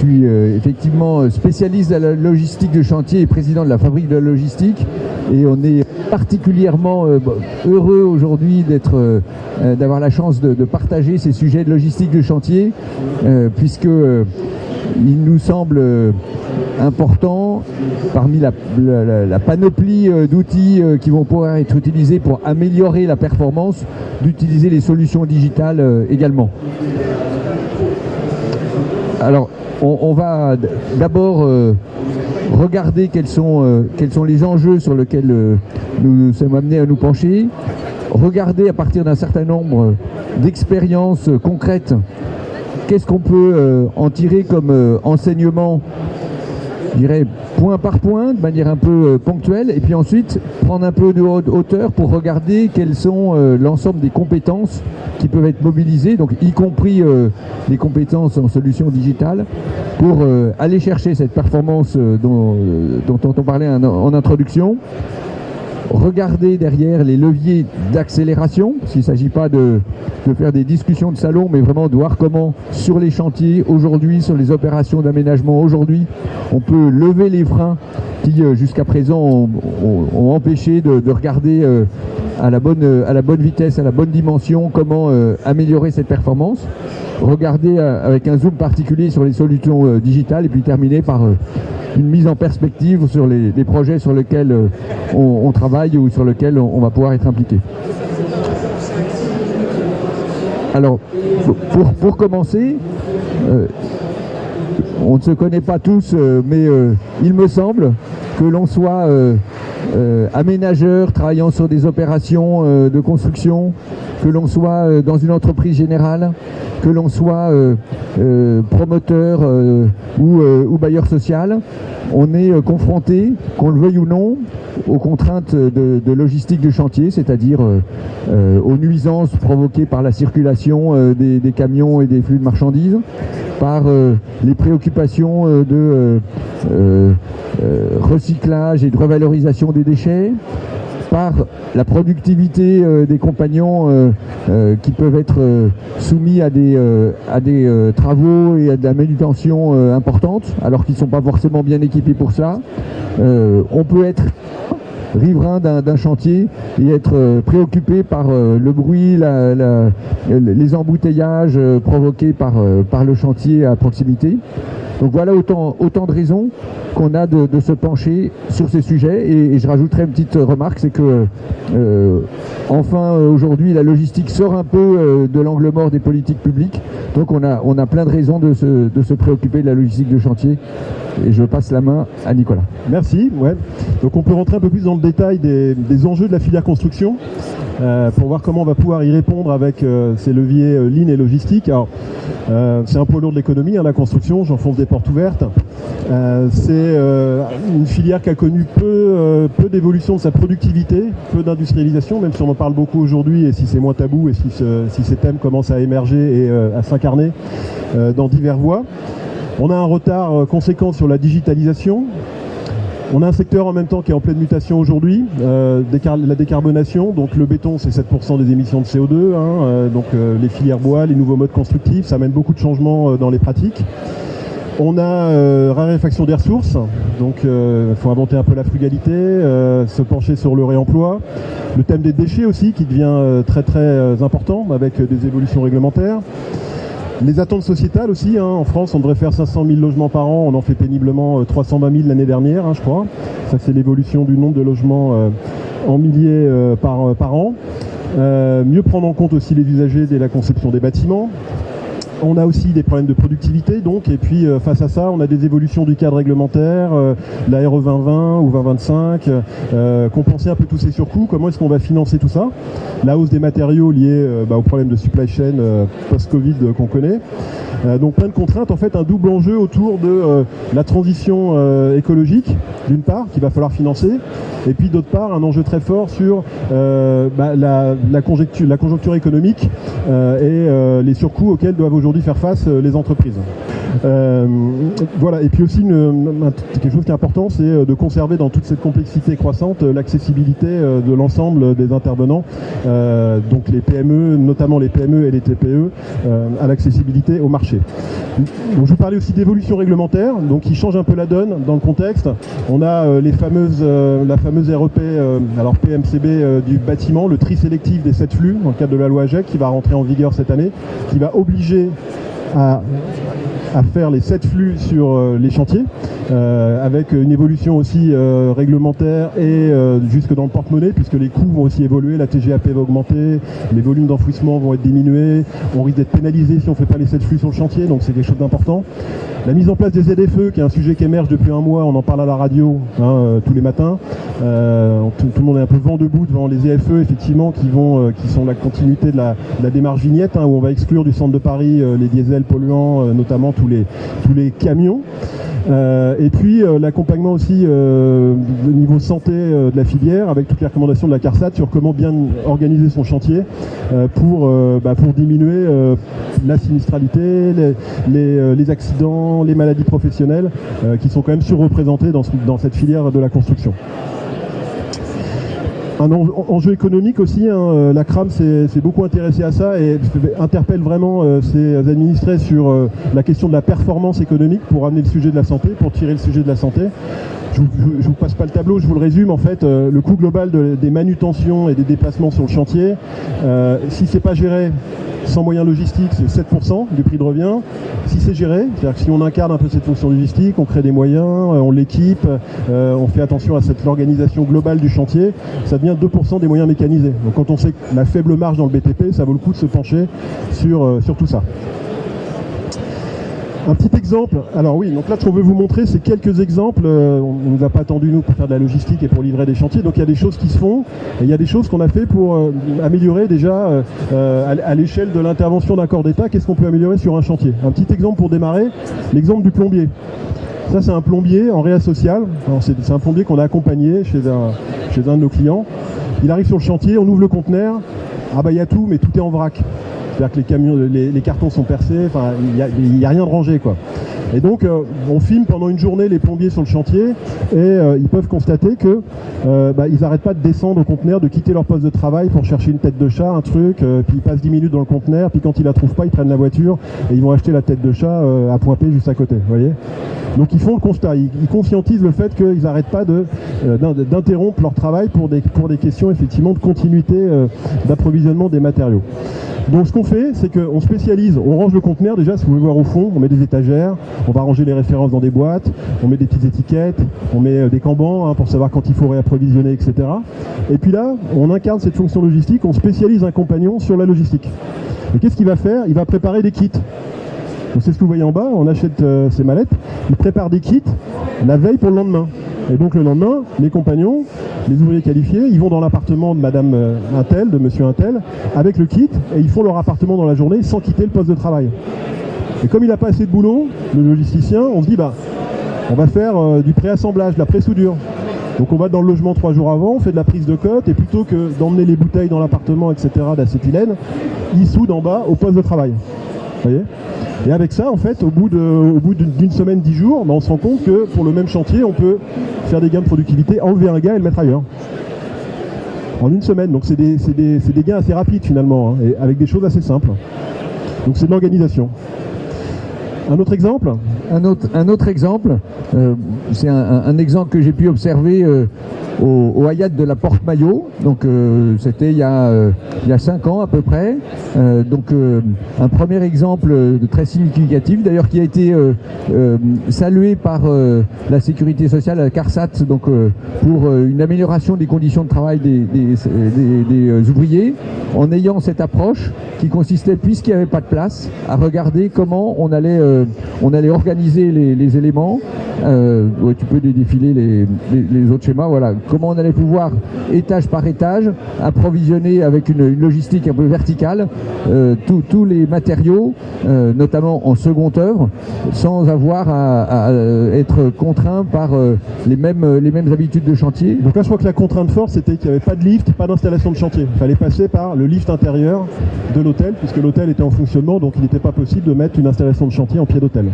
suis effectivement spécialiste de la logistique de chantier et président de la fabrique de la logistique. Et on est particulièrement heureux aujourd'hui d'avoir la chance de partager ces sujets de logistique de chantier, puisque il nous semble important, parmi la panoplie d'outils qui vont pouvoir être utilisés pour améliorer la performance, d'utiliser les solutions digitales également. Alors, on va d'abord regarder quels sont les enjeux sur lesquels nous sommes amenés à nous pencher, regarder à partir d'un certain nombre d'expériences concrètes qu'est-ce qu'on peut en tirer comme enseignement, je dirais point par point, de manière un peu ponctuelle, et puis ensuite prendre un peu de hauteur pour regarder quelles sont l'ensemble des compétences qui peuvent être mobilisées, donc y compris les compétences en solutions digitales, pour aller chercher cette performance dont on parlait en introduction. Regarder derrière les leviers d'accélération, parce qu'il ne s'agit pas de faire des discussions de salon, mais vraiment de voir comment, sur les chantiers aujourd'hui, sur les opérations d'aménagement aujourd'hui, on peut lever les freins qui, jusqu'à présent, ont empêché de regarder à la bonne vitesse, à la bonne dimension, comment améliorer cette performance. Regarder avec un zoom particulier sur les solutions digitales, et puis terminer par une mise en perspective sur les projets sur lesquels on travaille ou sur lesquels on va pouvoir être impliqué. Alors, pour commencer, on ne se connaît pas tous, mais il me semble que l'on soit aménageur travaillant sur des opérations de construction, que l'on soit dans une entreprise générale, que l'on soit promoteur ou bailleur social, on est confronté, qu'on le veuille ou non, aux contraintes de logistique de chantier, c'est-à-dire aux nuisances provoquées par la circulation des camions et des flux de marchandises, par les préoccupations de recyclage et de revalorisation des déchets, par la productivité des compagnons qui peuvent être soumis à des travaux et à de la manutention importante, alors qu'ils ne sont pas forcément bien équipés pour ça. On peut être riverain d'un chantier et être préoccupé par le bruit, les embouteillages provoqués par le chantier à proximité. Donc voilà autant de raisons qu'on a de se pencher sur ces sujets. Et je rajouterai une petite remarque, c'est que enfin aujourd'hui la logistique sort un peu de l'angle mort des politiques publiques. Donc on a plein de raisons de se préoccuper de la logistique de chantier. Et je passe la main à Nicolas. Merci. Ouais. Donc on peut rentrer un peu plus dans le détail des enjeux de la filière construction pour voir comment on va pouvoir y répondre avec ces leviers lean et logistique. Alors, c'est un poids lourd de l'économie, la construction, j'enfonce des portes ouvertes. C'est une filière qui a connu peu d'évolution de sa productivité, peu d'industrialisation, même si on en parle beaucoup aujourd'hui et si c'est moins tabou et si ces thèmes commencent à émerger et à s'incarner dans divers voies. On a un retard conséquent sur la digitalisation. On a un secteur en même temps qui est en pleine mutation aujourd'hui, la décarbonation. Donc le béton, c'est 7% des émissions de CO2. Donc les filières bois, les nouveaux modes constructifs, ça amène beaucoup de changements dans les pratiques. On a raréfaction des ressources, donc il faut inventer un peu la frugalité, se pencher sur le réemploi. Le thème des déchets aussi qui devient très très important avec des évolutions réglementaires. Les attentes sociétales aussi, en France on devrait faire 500 000 logements par an, on en fait péniblement 320 000 l'année dernière, je crois. Ça c'est l'évolution du nombre de logements en milliers par an. Mieux prendre en compte aussi les usagers dès la conception des bâtiments. On a aussi des problèmes de productivité, donc, et puis face à ça, on a des évolutions du cadre réglementaire, la RE 2020 ou 2025, compenser un peu tous ces surcoûts. Comment est-ce qu'on va financer tout ça? La hausse des matériaux liés au problème de supply chain post-Covid qu'on connaît. Donc plein de contraintes, en fait un double enjeu autour de la transition écologique, d'une part, qu'il va falloir financer, et puis d'autre part un enjeu très fort sur la conjoncture économique et les surcoûts auxquels doivent aujourd'hui faire face les entreprises. Voilà, et puis aussi quelque chose qui est important, c'est de conserver dans toute cette complexité croissante l'accessibilité de l'ensemble des intervenants, donc les PME, notamment les PME et les TPE, à l'accessibilité au marché. Donc, je vous parlais aussi d'évolution réglementaire, donc qui change un peu la donne dans le contexte. On a la fameuse REP, alors PMCB du bâtiment, le tri sélectif des 7 flux dans le cadre de la loi AGEC qui va rentrer en vigueur cette année, qui va obliger à faire les 7 flux sur les chantiers, avec une évolution aussi réglementaire et jusque dans le porte-monnaie, puisque les coûts vont aussi évoluer, la TGAP va augmenter, les volumes d'enfouissement vont être diminués, on risque d'être pénalisé si on ne fait pas les 7 flux sur le chantier, donc c'est quelque chose d'important. La mise en place des ZFE, qui est un sujet qui émerge depuis un mois, on en parle à la radio tous les matins. Tout le monde est un peu vent debout devant les ZFE, effectivement, qui sont la continuité de la démarche vignette, où on va exclure du centre de Paris les diesels polluants, notamment tous les camions. Et puis l'accompagnement aussi au niveau santé de la filière, avec toutes les recommandations de la CARSAT sur comment bien organiser son chantier pour diminuer la sinistralité, les accidents, les maladies professionnelles qui sont quand même surreprésentées dans cette filière de la construction. Un enjeu économique aussi, la CRAM s'est beaucoup intéressée à ça et interpelle vraiment ses administrés sur la question de la performance économique pour amener le sujet de la santé, pour tirer le sujet de la santé. Je vous passe pas le tableau, je vous le résume. En fait, le coût global des manutentions et des déplacements sur le chantier, si c'est pas géré sans moyens logistiques, c'est 7% du prix de revient. Si c'est géré, c'est-à-dire que si on incarne un peu cette fonction logistique, on crée des moyens, on l'équipe, on fait attention à l'organisation globale du chantier, ça devient 2% des moyens mécanisés. Donc quand on sait la faible marge dans le BTP, ça vaut le coup de se pencher sur tout ça. Un petit exemple, alors oui, donc là ce qu'on veut vous montrer c'est quelques exemples, on ne nous a pas attendu nous pour faire de la logistique et pour livrer des chantiers, donc il y a des choses qui se font, et il y a des choses qu'on a fait pour améliorer déjà à l'échelle de l'intervention d'un corps d'État, qu'est-ce qu'on peut améliorer sur un chantier. Un petit exemple pour démarrer, l'exemple du plombier. Ça c'est un plombier en réa social, c'est un plombier qu'on a accompagné chez un de nos clients. Il arrive sur le chantier, on ouvre le conteneur, il y a tout mais tout est en vrac. C'est-à-dire que les camions, les cartons sont percés, enfin il n'y a rien de rangé quoi. Et donc on filme pendant une journée les plombiers sur le chantier et ils peuvent constater que ils n'arrêtent pas de descendre au conteneur, de quitter leur poste de travail pour chercher une tête de chat, un truc, puis ils passent 10 minutes dans le conteneur, puis quand ils la trouvent pas, ils prennent la voiture et ils vont acheter la tête de chat à Pointé juste à côté, vous voyez. Donc ils font le constat, ils conscientisent le fait qu'ils n'arrêtent pas d'interrompre leur travail pour des questions effectivement de continuité d'approvisionnement des matériaux. Donc ce qu'on fait, c'est qu'on spécialise, on range le conteneur déjà, si vous pouvez voir au fond, on met des étagères, on va ranger les références dans des boîtes, on met des petites étiquettes, on met des cambans pour savoir quand il faut réapprovisionner, etc. Et puis là, on incarne cette fonction logistique, on spécialise un compagnon sur la logistique. Et qu'est-ce qu'il va faire? Il va préparer des kits. Donc c'est ce que vous voyez en bas, on achète ces mallettes, il prépare des kits la veille pour le lendemain. Et donc le lendemain, les compagnons, les ouvriers qualifiés, ils vont dans l'appartement de madame Untel, de monsieur Untel, avec le kit, et ils font leur appartement dans la journée sans quitter le poste de travail. Et comme il n'a pas assez de boulot, le logisticien, on se dit, on va faire du préassemblage, de la pré-soudure. Donc on va dans le logement 3 jours avant, on fait de la prise de cote, et plutôt que d'emmener les bouteilles dans l'appartement, etc., d'acétylène, ils soudent en bas au poste de travail. Vous voyez ? Et avec ça, en fait, au bout d'une semaine, 10 jours, on se rend compte que pour le même chantier, on peut faire des gains de productivité, enlever un gars et le mettre ailleurs. En une semaine. Donc c'est des gains assez rapides finalement, et avec des choses assez simples. Donc c'est de l'organisation. Un autre exemple ? Un autre exemple, c'est un exemple que j'ai pu observer au Hayat de la Porte-Maillot. Donc c'était il y a 5 ans à peu près. Un premier exemple très significatif, d'ailleurs qui a été salué par la sécurité sociale à la CARSAT, donc pour une amélioration des conditions de travail des ouvriers, en ayant cette approche qui consistait, puisqu'il n'y avait pas de place, à regarder comment on allait organiser les éléments Ouais, tu peux défiler les autres schémas. Voilà, comment on allait pouvoir, étage par étage, approvisionner avec une logistique un peu verticale tous les matériaux, notamment en seconde œuvre, sans avoir à être contraint par les mêmes habitudes de chantier. Donc là, je crois que la contrainte forte, c'était qu'il n'y avait pas de lift, pas d'installation de chantier. Il fallait passer par le lift intérieur de l'hôtel, puisque l'hôtel était en fonctionnement, donc il n'était pas possible de mettre une installation de chantier en pied d'hôtel.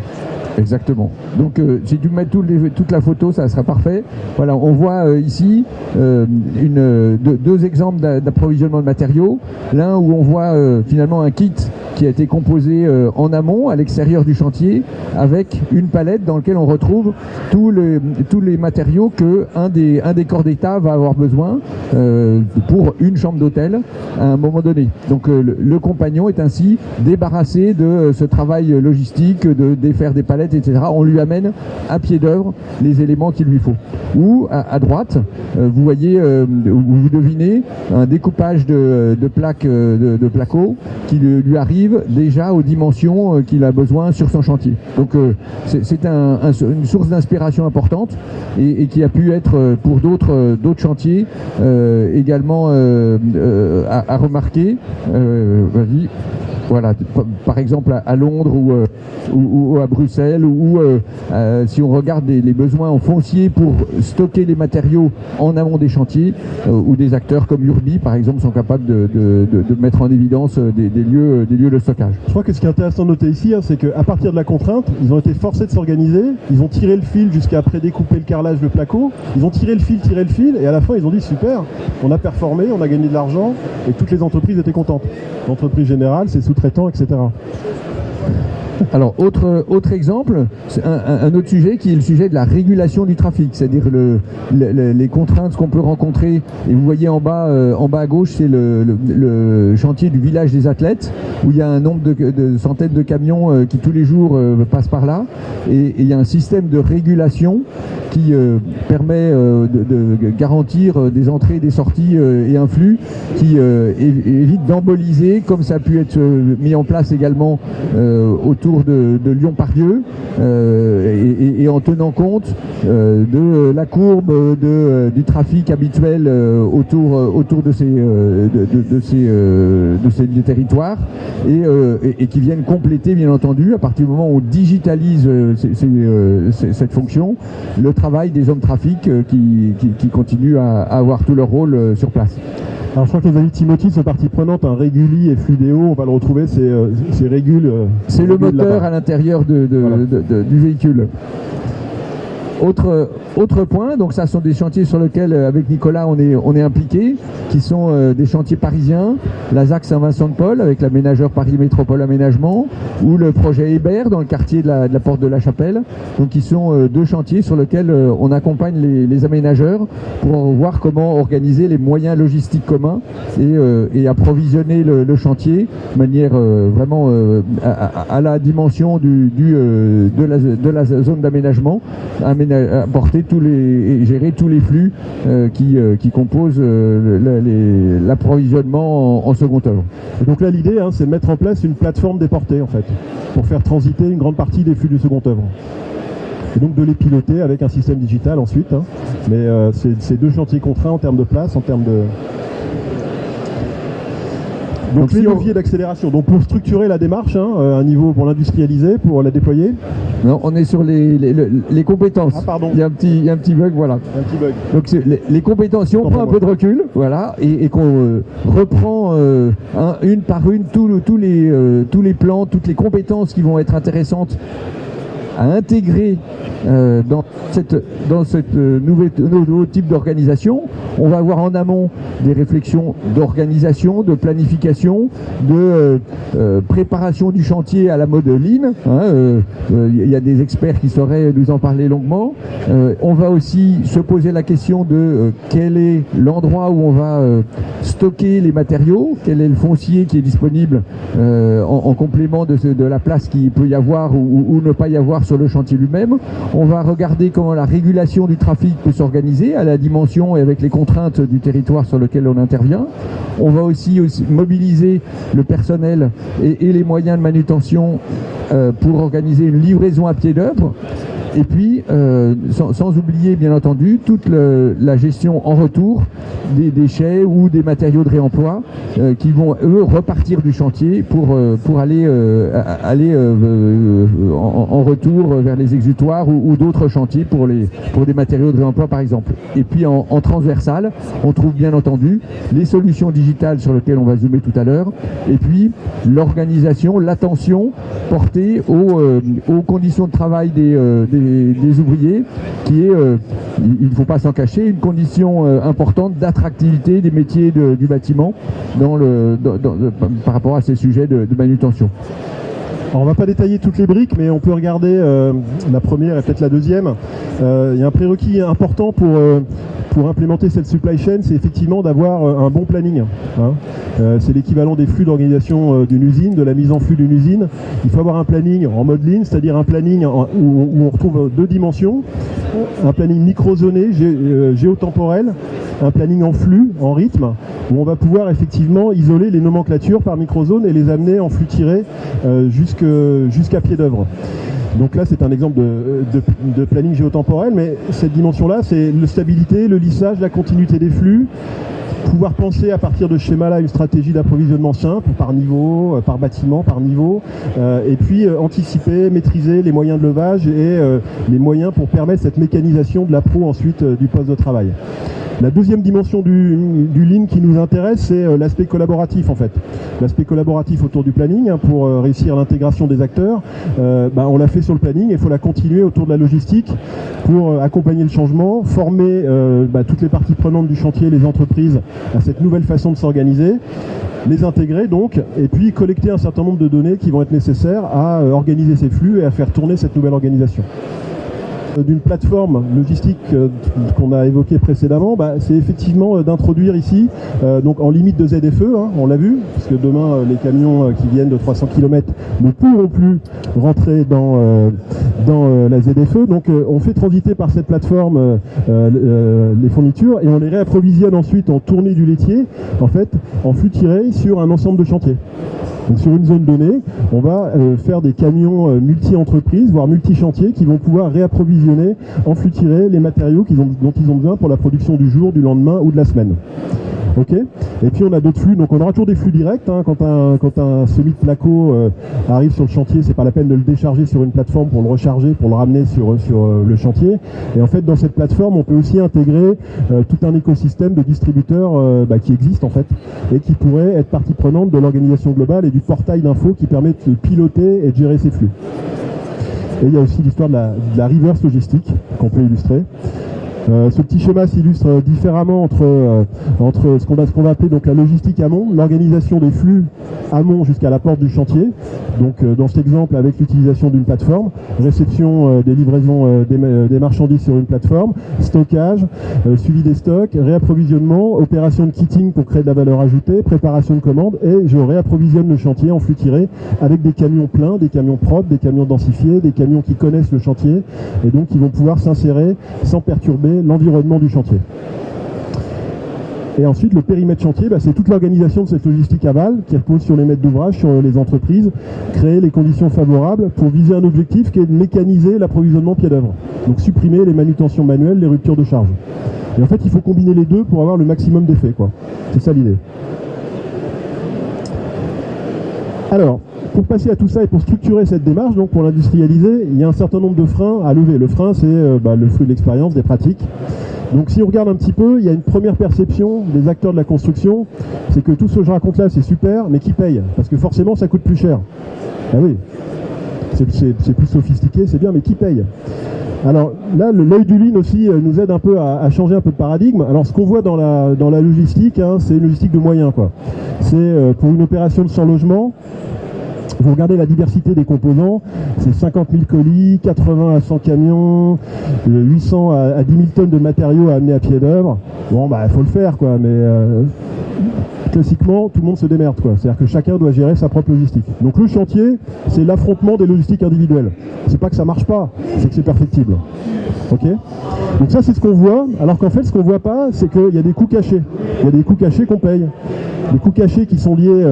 Exactement. Donc si tu mets toute la photo, ça sera parfait. Voilà, on voit ici deux exemples d'approvisionnement de matériaux. L'un où on voit finalement un kit qui a été composé en amont, à l'extérieur du chantier, avec une palette dans laquelle on retrouve tous les matériaux que un des corps d'État va avoir besoin pour une chambre d'hôtel à un moment donné. Donc le compagnon est ainsi débarrassé de ce travail logistique, de défaire des palettes, etc. On lui amène à pied d'œuvre les éléments qu'il lui faut. Ou à droite, vous voyez, vous devinez un découpage de plaques de placo qui lui arrive déjà aux dimensions qu'il a besoin sur son chantier. Donc c'est une source d'inspiration importante et qui a pu être pour d'autres chantiers également à remarquer. Vas-y. Voilà, par exemple à Londres ou à Bruxelles, ou si on regarde les besoins en foncier pour stocker les matériaux en amont des chantiers, où des acteurs comme Urbi, par exemple, sont capables de mettre en évidence des lieux de stockage. Je crois que ce qui est intéressant de noter ici, c'est qu'à partir de la contrainte, ils ont été forcés de s'organiser, ils ont tiré le fil jusqu'à prédécouper le carrelage, le placo, ils ont tiré le fil, et à la fin ils ont dit super, on a performé, on a gagné de l'argent, et toutes les entreprises étaient contentes. L'entreprise générale, ses sous-traitants, etc. Alors, autre exemple, c'est un autre sujet qui est le sujet de la régulation du trafic, c'est-à-dire les contraintes qu'on peut rencontrer. Et vous voyez en bas à gauche, c'est le chantier du village des athlètes, où il y a un nombre de centaines de camions qui tous les jours passent par là. Et il y a un système de régulation qui permet de garantir des entrées et des sorties et un flux qui évite d'emboliser, comme ça a pu être mis en place également autour de Lyon-Pardieu, et en tenant compte de la courbe du trafic habituel autour de ces territoires, et qui viennent compléter, bien entendu, à partir du moment où on digitalise cette fonction, le travail des hommes trafic qui continuent à avoir tout leur rôle sur place. Alors je crois que les amis de Timothy sont partie prenante, un Réguli et Fluidéo, on va le retrouver, c'est Régul. C'est le moteur à l'intérieur du véhicule. Autre point, donc ça sont des chantiers sur lesquels avec Nicolas on est impliqué, qui sont des chantiers parisiens, la ZAC Saint-Vincent-de-Paul avec l'aménageur Paris Métropole Aménagement, ou le projet Hébert dans le quartier de la Porte de la Chapelle, donc qui sont deux chantiers sur lesquels on accompagne les aménageurs pour voir comment organiser les moyens logistiques communs et approvisionner le chantier de manière vraiment à la dimension de la zone d'aménagement, apporter et gérer tous les flux qui composent l'approvisionnement en seconde œuvre. Et donc là l'idée c'est de mettre en place une plateforme déportée en fait, pour faire transiter une grande partie des flux de seconde œuvre. Et donc de les piloter avec un système digital ensuite. Mais c'est deux chantiers contraints en termes de place, en termes de... Donc les leviers d'accélération, donc pour structurer la démarche, un niveau pour l'industrialiser, pour la déployer. Non, on est sur les compétences. Ah pardon. Il y a un petit bug, voilà. Un petit bug. Donc les compétences, si on prend un peu de recul, voilà, et qu'on reprend une par une tous les plans, toutes les compétences qui vont être intéressantes à intégrer dans cette nouveau type d'organisation. On va avoir en amont des réflexions d'organisation, de planification, de préparation du chantier à la mode Lean. Il y a des experts qui sauraient nous en parler longuement. On va aussi se poser la question de quel est l'endroit où on va stocker les matériaux, quel est le foncier qui est disponible en complément de la place qu'il peut y avoir ou ne pas y avoir sur le chantier lui-même. On va regarder comment la régulation du trafic peut s'organiser à la dimension et avec les contraintes du territoire sur lequel on intervient. On va aussi mobiliser le personnel et les moyens de manutention pour organiser une livraison à pied d'œuvre. Et puis, sans oublier bien entendu toute la gestion en retour des déchets ou des matériaux de réemploi qui vont eux repartir du chantier pour aller en retour vers les exutoires ou d'autres chantiers pour des matériaux de réemploi par exemple. Et puis en transversal, on trouve bien entendu les solutions digitales sur lesquelles on va zoomer tout à l'heure, et puis l'organisation, l'attention portée aux conditions de travail des ouvriers, qui est, il ne faut pas s'en cacher, une condition importante d'attractivité des métiers du bâtiment par rapport à ces sujets de manutention. Alors on ne va pas détailler toutes les briques, mais on peut regarder la première et peut-être la deuxième. Il y a un prérequis important pour implémenter cette supply chain, c'est effectivement d'avoir un bon planning. Hein. C'est l'équivalent des flux d'organisation d'une usine, de la mise en flux d'une usine. Il faut avoir un planning en mode lean, c'est-à-dire un planning où on retrouve deux dimensions. Un planning micro-zoné, géotemporel, un planning en flux, en rythme, où on va pouvoir effectivement isoler les nomenclatures par microzone et les amener en flux tiré jusqu'à pied d'œuvre. Donc là, c'est un exemple de planning géotemporel, mais cette dimension-là, c'est la stabilité, le lissage, la continuité des flux, pouvoir penser à partir de ce schéma-là une stratégie d'approvisionnement simple, par niveau, par bâtiment, par niveau, et puis anticiper, maîtriser les moyens de levage et les moyens pour permettre cette mécanisation de l'appro ensuite du poste de travail. La deuxième dimension du Lean qui nous intéresse, c'est l'aspect collaboratif en fait. L'aspect collaboratif autour du planning, hein, pour réussir l'intégration des acteurs. On l'a fait sur le planning et il faut la continuer autour de la logistique pour accompagner le changement, former toutes les parties prenantes du chantier, les entreprises, à cette nouvelle façon de s'organiser, les intégrer donc, et puis collecter un certain nombre de données qui vont être nécessaires à organiser ces flux et à faire tourner cette nouvelle organisation. D'une plateforme logistique qu'on a évoquée précédemment, c'est effectivement d'introduire ici, donc en limite de ZFE, hein, on l'a vu, parce que demain les camions qui viennent de 300 km ne pourront plus rentrer dans la ZFE, donc on fait transiter par cette plateforme les fournitures et on les réapprovisionne ensuite en tournée du laitier, en fait, en flux tiré sur un ensemble de chantiers. Donc sur une zone donnée, on va faire des camions multi-entreprises, voire multi-chantiers, qui vont pouvoir réapprovisionner en flux tiré les matériaux dont ils ont besoin pour la production du jour, du lendemain ou de la semaine. Okay. Et puis on a d'autres flux, donc on aura toujours des flux directs, hein. Quand un semi-placo arrive sur le chantier, c'est pas la peine de le décharger sur une plateforme pour le recharger, pour le ramener sur le chantier. Et en fait dans cette plateforme, on peut aussi intégrer tout un écosystème de distributeurs qui existe en fait, et qui pourrait être partie prenante de l'organisation globale et du portail d'infos qui permet de piloter et de gérer ces flux. Et il y a aussi l'histoire de la reverse logistique qu'on peut illustrer. Ce petit schéma s'illustre différemment entre ce qu'on va appeler donc la logistique amont, l'organisation des flux amont jusqu'à la porte du chantier. Donc dans cet exemple avec l'utilisation d'une plateforme, réception des livraisons des marchandises sur une plateforme, stockage, suivi des stocks, réapprovisionnement, opération de kitting pour créer de la valeur ajoutée, préparation de commandes, et je réapprovisionne le chantier en flux tiré avec des camions pleins, des camions propres, des camions densifiés, des camions qui connaissent le chantier et donc qui vont pouvoir s'insérer sans perturber l'environnement du chantier. Et ensuite, le périmètre chantier, c'est toute l'organisation de cette logistique aval qui repose sur les maîtres d'ouvrage, sur les entreprises, créer les conditions favorables pour viser un objectif qui est de mécaniser l'approvisionnement pied d'œuvre. Donc supprimer les manutentions manuelles, les ruptures de charge. Et en fait, il faut combiner les deux pour avoir le maximum d'effet, quoi. C'est ça l'idée. Alors, pour passer à tout ça et pour structurer cette démarche, donc pour l'industrialiser, il y a un certain nombre de freins à lever. Le frein, c'est le flux de l'expérience, des pratiques. Donc si on regarde un petit peu, il y a une première perception des acteurs de la construction, c'est que tout ce que je raconte là, c'est super, mais qui paye? Parce que forcément, ça coûte plus cher. Ah oui, c'est plus sophistiqué, c'est bien, mais qui paye? Alors là, l'œil du Lean aussi nous aide un peu à changer un peu de paradigme. Alors ce qu'on voit dans la logistique, hein, c'est une logistique de moyens, quoi. C'est pour une opération de 100 logements, vous regardez la diversité des composants, c'est 50 000 colis, 80 à 100 camions, 800 à 10 000 tonnes de matériaux à amener à pied d'œuvre. Bon, il faut le faire, quoi, mais classiquement, tout le monde se démerde, quoi. C'est-à-dire que chacun doit gérer sa propre logistique. Donc le chantier, c'est l'affrontement des logistiques individuelles. C'est pas que ça marche pas, c'est que c'est perfectible. Ok ? Donc ça, c'est ce qu'on voit, alors qu'en fait, ce qu'on voit pas, c'est qu'il y a des coûts cachés. Il y a des coûts cachés qu'on paye. Des coûts cachés qui sont liés...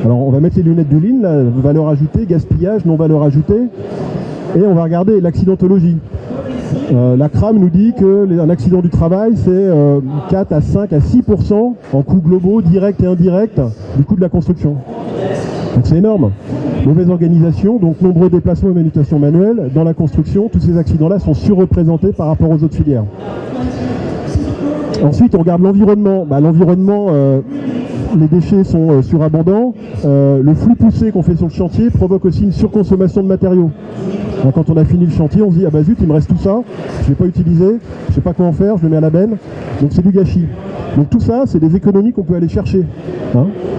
alors, on va mettre les lunettes du Lean, là, valeur ajoutée, gaspillage, non valeur ajoutée. Et on va regarder l'accidentologie. La CRAM nous dit qu'un accident du travail, c'est 4 à 5 à 6% en coûts globaux, directs et indirects, du coût de la construction. Donc c'est énorme. Mauvaise organisation, donc nombreux déplacements et manutention manuelle. Dans la construction, tous ces accidents-là sont surreprésentés par rapport aux autres filières. Ensuite, on regarde l'environnement. L'environnement, les déchets sont surabondants. Le flux poussé qu'on fait sur le chantier provoque aussi une surconsommation de matériaux. Quand on a fini le chantier, on se dit ah bah zut, il me reste tout ça, je ne l'ai pas utilisé, je ne sais pas quoi en faire, je le mets à la benne, donc c'est du gâchis. Donc tout ça, c'est des économies qu'on peut aller chercher,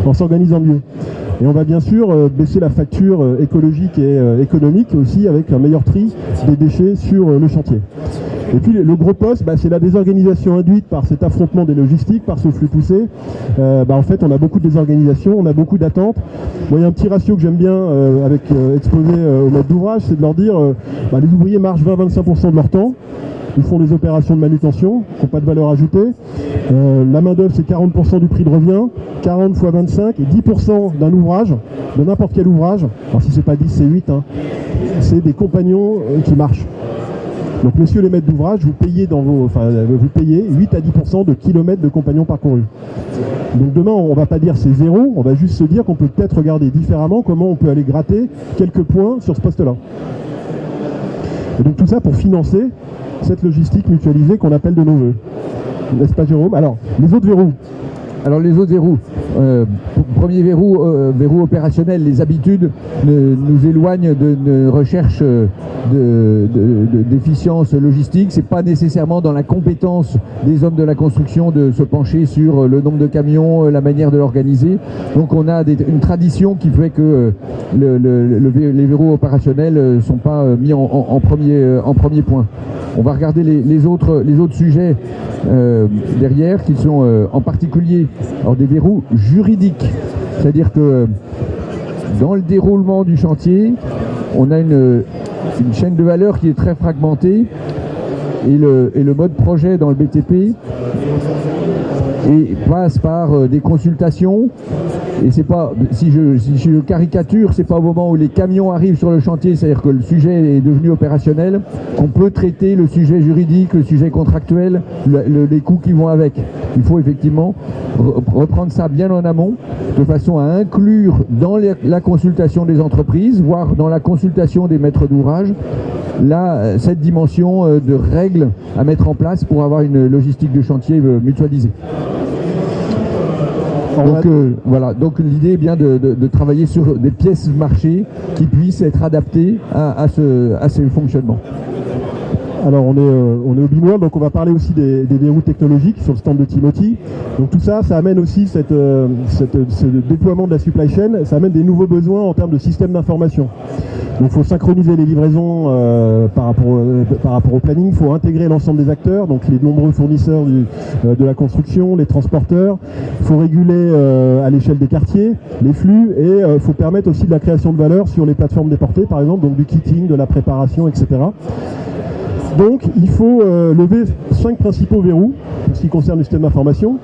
en s'organisant mieux. Et on va bien sûr baisser la facture écologique et économique aussi avec un meilleur tri des déchets sur le chantier. Et puis le gros poste, c'est la désorganisation induite par cet affrontement des logistiques, par ce flux poussé. En fait, on a beaucoup de désorganisation, on a beaucoup d'attentes. Moi, il y a un petit ratio que j'aime bien exposer aux maîtres d'ouvrage, c'est de leur dire les ouvriers marchent 20-25% de leur temps. Ils font des opérations de manutention qui n'ont pas de valeur ajoutée. La main-d'œuvre, c'est 40% du prix de revient, 40 x 25 et 10% d'un ouvrage, de n'importe quel ouvrage. Alors si c'est pas 10, c'est 8. C'est des compagnons qui marchent. Donc, messieurs les maîtres d'ouvrage, vous payez 8 à 10% de kilomètres de compagnons parcourus. Donc demain, on ne va pas dire c'est zéro, on va juste se dire qu'on peut peut-être regarder différemment comment on peut aller gratter quelques points sur ce poste-là. Et donc tout ça pour financer cette logistique mutualisée qu'on appelle de nos voeux. N'est-ce pas, Jérôme? Alors, les autres verrous. Alors les autres verrous, premier verrou opérationnel, les habitudes nous éloignent de recherche d'efficience logistique. C'est pas nécessairement dans la compétence des hommes de la construction de se pencher sur le nombre de camions, la manière de l'organiser. Donc on a une tradition qui fait que les verrous opérationnels ne sont pas mis en premier point. On va regarder les autres sujets derrière, qui sont en particulier des verrous juridiques. C'est-à-dire que dans le déroulement du chantier, on a une chaîne de valeur qui est très fragmentée et le mode projet dans le BTP passe par des consultations. Et c'est pas, si je caricature, c'est pas au moment où les camions arrivent sur le chantier, c'est-à-dire que le sujet est devenu opérationnel, qu'on peut traiter le sujet juridique, le sujet contractuel, les coûts qui vont avec. Il faut effectivement reprendre ça bien en amont, de façon à inclure dans la consultation des entreprises, voire dans la consultation des maîtres d'ouvrage, cette dimension de règles à mettre en place pour avoir une logistique de chantier mutualisée. Donc voilà, donc l'idée est bien de travailler sur des pièces marché qui puissent être adaptées à ce fonctionnement. Alors on est au BIM World, donc on va parler aussi des verrous technologiques sur le stand de Timothy. Donc tout ça, ça amène aussi ce déploiement de la supply chain, ça amène des nouveaux besoins en termes de système d'information. Donc il faut synchroniser les livraisons par rapport au planning, il faut intégrer l'ensemble des acteurs, donc les nombreux fournisseurs de la construction, les transporteurs, il faut réguler à l'échelle des quartiers les flux et il faut permettre aussi de la création de valeur sur les plateformes déportées par exemple, donc du kitting, de la préparation, etc. Donc il faut lever 5 principaux verrous en ce qui concerne le système d'information.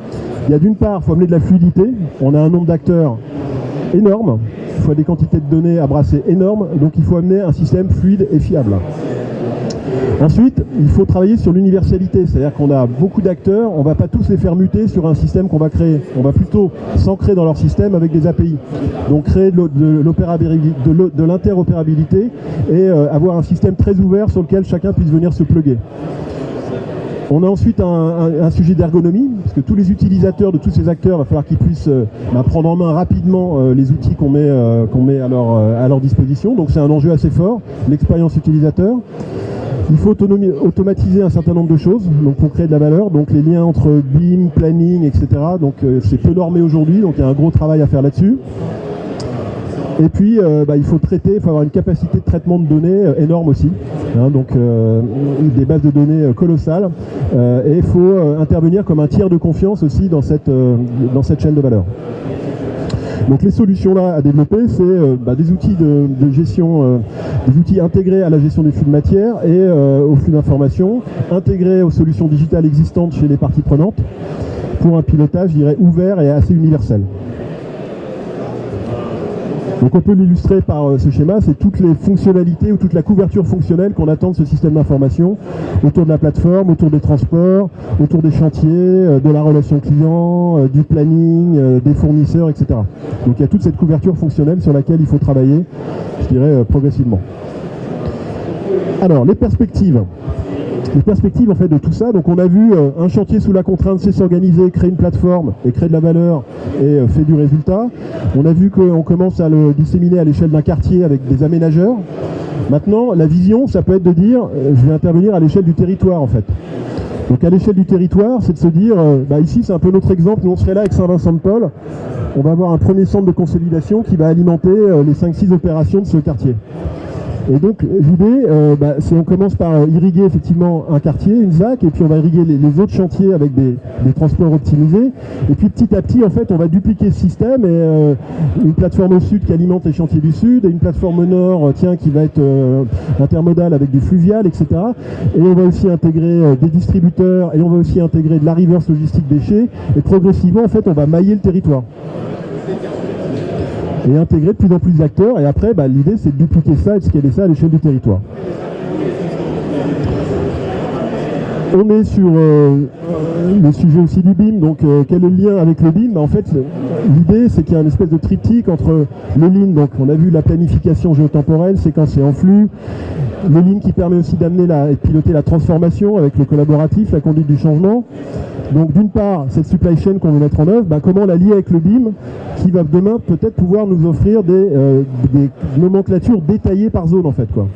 Il y a d'une part, il faut amener de la fluidité, on a un nombre d'acteurs énorme, il faut des quantités de données à brasser énormes, donc il faut amener un système fluide et fiable. Ensuite, il faut travailler sur l'universalité, c'est-à-dire qu'on a beaucoup d'acteurs, on ne va pas tous les faire muter sur un système qu'on va créer, on va plutôt s'ancrer dans leur système avec des API. Donc créer de l'interopérabilité et avoir un système très ouvert sur lequel chacun puisse venir se plugger. On a ensuite un sujet d'ergonomie, parce que tous les utilisateurs de tous ces acteurs, il va falloir qu'ils puissent prendre en main rapidement les outils qu'on met à leur disposition. Donc c'est un enjeu assez fort, l'expérience utilisateur. Il faut automatiser un certain nombre de choses donc pour créer de la valeur, donc les liens entre BIM, planning, etc. Donc c'est peu normé aujourd'hui, donc il y a un gros travail à faire là-dessus. Et puis il faut traiter, il faut avoir une capacité de traitement de données énorme aussi, donc des bases de données colossales, et il faut intervenir comme un tiers de confiance aussi dans cette chaîne de valeur. Donc les solutions là à développer, c'est des outils de gestion, des outils intégrés à la gestion des flux de matière et aux flux d'informations, intégrés aux solutions digitales existantes chez les parties prenantes, pour un pilotage, je dirais, ouvert et assez universel. Donc on peut l'illustrer par ce schéma, c'est toutes les fonctionnalités ou toute la couverture fonctionnelle qu'on attend de ce système d'information autour de la plateforme, autour des transports, autour des chantiers, de la relation client, du planning, des fournisseurs, etc. Donc il y a toute cette couverture fonctionnelle sur laquelle il faut travailler, je dirais, progressivement. Alors, les perspectives. Les perspectives en fait de tout ça, donc on a vu un chantier sous la contrainte, c'est s'organiser, créer une plateforme et créer de la valeur et fait du résultat. On a vu qu'on commence à le disséminer à l'échelle d'un quartier avec des aménageurs. Maintenant, la vision, ça peut être de dire, je vais intervenir à l'échelle du territoire en fait. Donc à l'échelle du territoire, c'est de se dire, ici c'est un peu notre exemple, nous on serait là avec Saint-Vincent-de-Paul, on va avoir un premier centre de consolidation qui va alimenter les 5-6 opérations de ce quartier. Et donc l'idée, c'est on commence par irriguer effectivement un quartier, une ZAC, et puis on va irriguer les autres chantiers avec des transports optimisés. Et puis petit à petit, en fait, on va dupliquer ce système et une plateforme au sud qui alimente les chantiers du sud, et une plateforme au nord, qui va être intermodale avec du fluvial, etc. Et on va aussi intégrer des distributeurs, et on va aussi intégrer de la reverse logistique déchets. Et progressivement, en fait, on va mailler le territoire. Et intégrer de plus en plus d'acteurs, et après l'idée c'est de dupliquer ça et de scaler ça à l'échelle du territoire. On est sur le sujet aussi du BIM, donc quel est le lien avec le BIM? En fait, l'idée c'est qu'il y a une espèce de triptyque entre le Lean, donc on a vu la planification géotemporelle, séquencée en flux, le Lean qui permet aussi d'amener et de piloter la transformation avec le collaboratif, la conduite du changement. Donc d'une part, cette supply chain qu'on veut mettre en œuvre, comment la lier avec le BIM qui va demain peut-être pouvoir nous offrir des nomenclatures détaillées par zone en fait, quoi.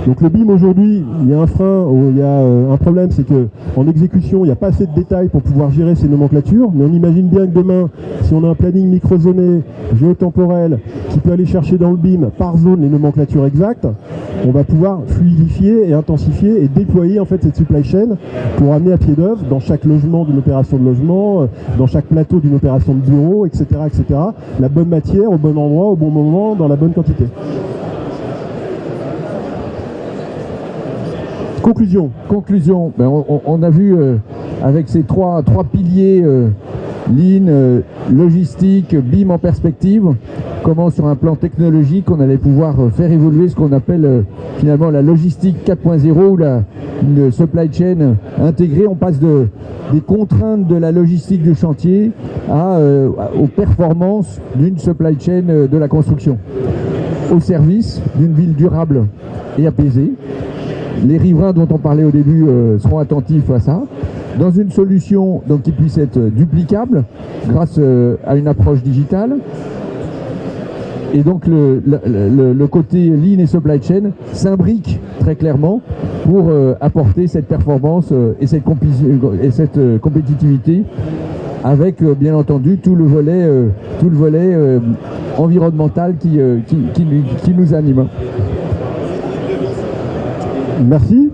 Donc le BIM aujourd'hui, il y a un frein, il y a un problème, c'est qu'en exécution, il n'y a pas assez de détails pour pouvoir gérer ces nomenclatures, mais on imagine bien que demain, si on a un planning microzoné, géotemporel, qui peut aller chercher dans le BIM par zone les nomenclatures exactes, on va pouvoir fluidifier et intensifier et déployer en fait cette supply chain pour amener à pied d'œuvre dans chaque logement d'une opération de logement, dans chaque plateau d'une opération de bureau, etc., etc., la bonne matière au bon endroit, au bon moment, dans la bonne quantité. Conclusion. On a vu avec ces trois piliers, Lean, logistique, BIM en perspective, comment sur un plan technologique on allait pouvoir faire évoluer ce qu'on appelle finalement la logistique 4.0 ou une supply chain intégrée. On passe des contraintes de la logistique du chantier aux performances d'une supply chain de la construction, au service d'une ville durable et apaisée. Les riverains dont on parlait au début seront attentifs à ça, dans une solution donc, qui puisse être duplicable grâce à une approche digitale. Et donc le côté Lean et Supply Chain s'imbrique très clairement pour apporter cette performance et cette compétitivité avec bien entendu tout le volet environnemental qui nous anime. Merci.